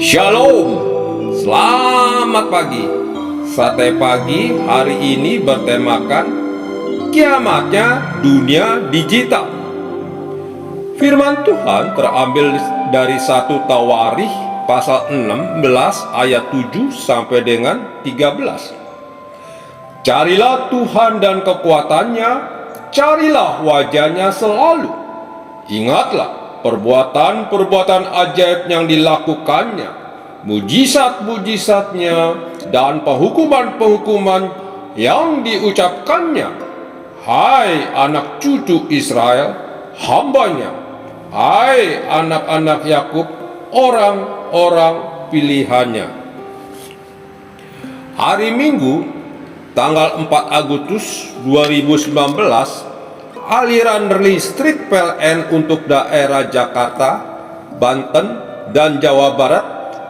Shalom, selamat pagi. Sate pagi hari ini bertemakan kiamatnya dunia digital. Firman Tuhan terambil dari 1 Tawarikh pasal 16 ayat 7 sampai dengan 13. Carilah Tuhan dan kekuatannya, carilah wajahnya selalu. Ingatlah perbuatan-perbuatan ajaib yang dilakukannya, mujizat-mujizatnya, dan penghukuman-penghukuman yang diucapkannya. Hai anak cucu Israel, hambanya. Hai anak-anak Yakub, orang-orang pilihannya. Hari Minggu, tanggal 4 Agustus 2019, aliran listrik PLN untuk daerah Jakarta, Banten, dan Jawa Barat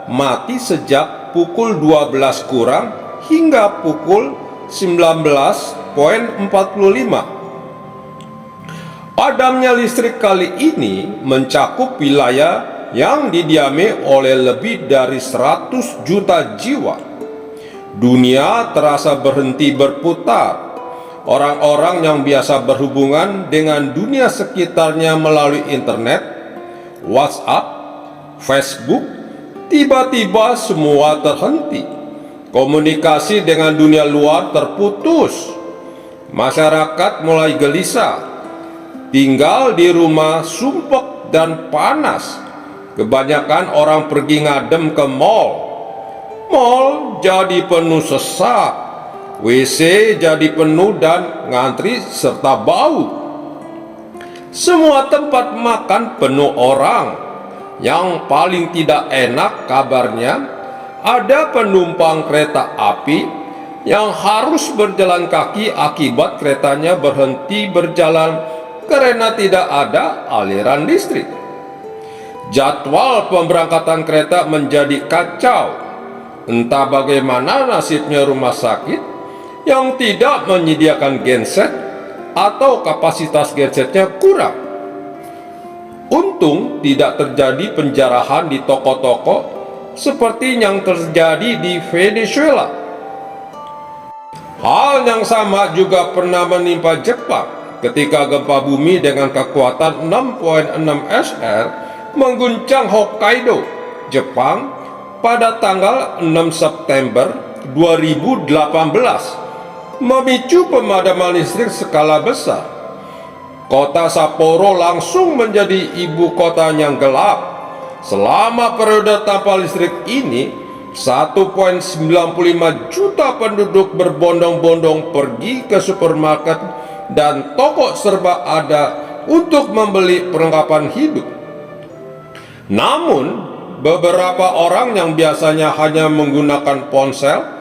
mati sejak pukul 12 kurang hingga pukul 19.45. Padamnya listrik kali ini mencakup wilayah yang didiami oleh lebih dari 100 juta jiwa. Dunia terasa berhenti berputar. Orang-orang yang biasa berhubungan dengan dunia sekitarnya melalui internet, WhatsApp, Facebook, tiba-tiba semua terhenti. Komunikasi dengan dunia luar terputus. Masyarakat mulai gelisah. Tinggal di rumah sumpek dan panas. Kebanyakan orang pergi ngadem ke mall. Mall jadi penuh sesak. WC jadi penuh dan ngantri serta bau. Semua tempat makan penuh orang. Yang paling tidak enak kabarnya, ada penumpang kereta api yang harus berjalan kaki akibat keretanya berhenti berjalan karena tidak ada aliran listrik. Jadwal pemberangkatan kereta menjadi kacau. Entah bagaimana nasibnya rumah sakit yang tidak menyediakan genset atau kapasitas gensetnya kurang. Untung tidak terjadi penjarahan di toko-toko seperti yang terjadi di Venezuela. Hal yang sama juga pernah menimpa Jepang ketika gempa bumi dengan kekuatan 6.6 SR mengguncang Hokkaido, Jepang pada tanggal 6 September 2018. Memicu pemadaman listrik skala besar. Kota Sapporo langsung menjadi ibu kota yang gelap. Selama periode tanpa listrik ini, 1,95 juta penduduk berbondong-bondong pergi ke supermarket dan toko serba ada untuk membeli perlengkapan hidup. Namun, beberapa orang yang biasanya hanya menggunakan ponsel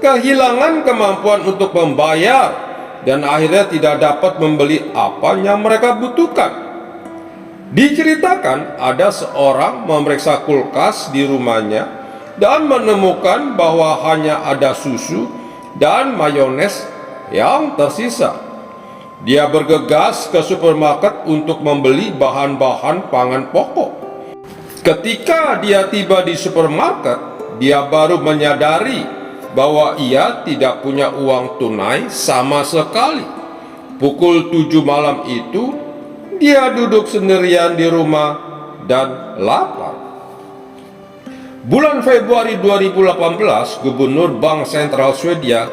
kehilangan kemampuan untuk membayar dan akhirnya tidak dapat membeli apa yang mereka butuhkan. Diceritakan ada seorang memeriksa kulkas di rumahnya dan menemukan bahwa hanya ada susu dan mayones yang tersisa. Dia bergegas ke supermarket untuk membeli bahan-bahan pangan pokok. Ketika dia tiba di supermarket, dia baru menyadari bahwa ia tidak punya uang tunai sama sekali. Pukul 7 malam itu, dia duduk sendirian di rumah dan lapar. Bulan Februari 2018, Gubernur Bank Sentral Swedia,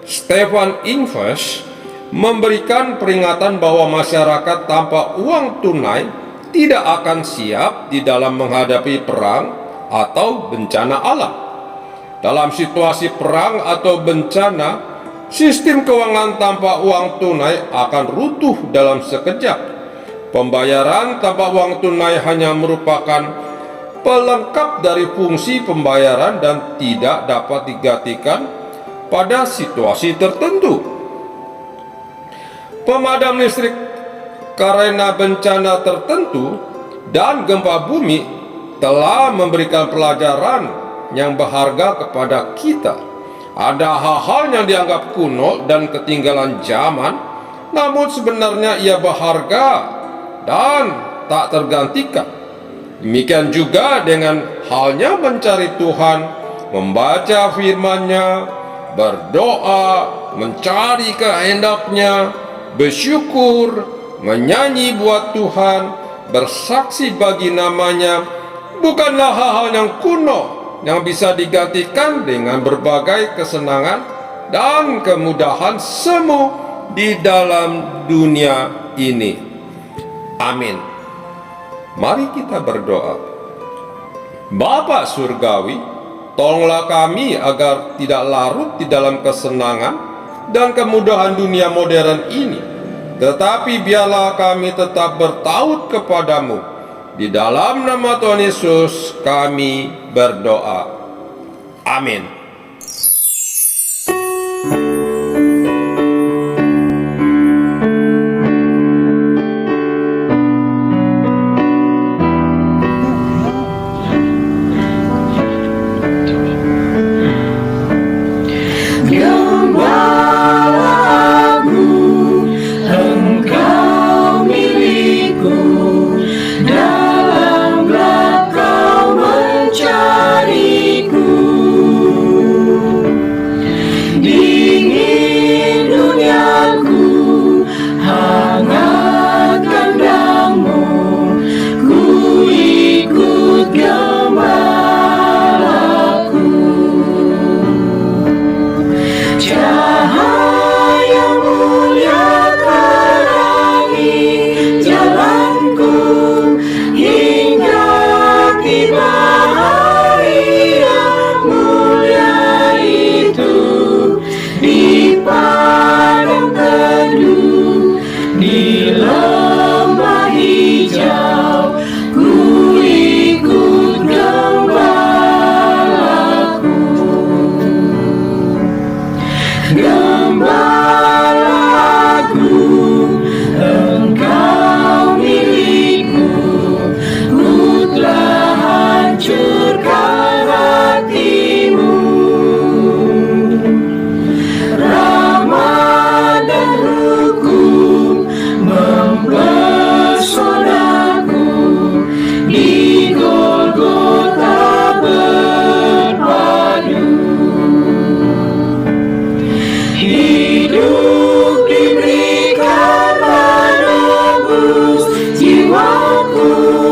Stefan Ingves, memberikan peringatan bahwa masyarakat tanpa uang tunai tidak akan siap di dalam menghadapi perang atau bencana alam. Dalam situasi perang atau bencana, sistem keuangan tanpa uang tunai akan runtuh dalam sekejap. Pembayaran tanpa uang tunai hanya merupakan pelengkap dari fungsi pembayaran dan tidak dapat digantikan pada situasi tertentu. Pemadam listrik karena bencana tertentu dan gempa bumi telah memberikan pelajaran yang berharga kepada kita. Ada hal-hal yang dianggap kuno dan ketinggalan zaman, namun sebenarnya ia berharga dan tak tergantikan. Demikian juga dengan halnya mencari Tuhan, membaca firman-Nya, berdoa, mencari kehendak-Nya, bersyukur, menyanyi buat Tuhan, bersaksi bagi nama-Nya, bukanlah hal-hal yang kuno yang bisa digantikan dengan berbagai kesenangan dan kemudahan semu di dalam dunia ini. Amin. Mari kita berdoa. Bapa Surgawi, tolonglah kami agar tidak larut di dalam kesenangan dan kemudahan dunia modern ini, tetapi biarlah kami tetap bertaut kepadamu. Di dalam nama Tuhan Yesus kami berdoa. Amin. Hidup diberikan menebus jiwaku.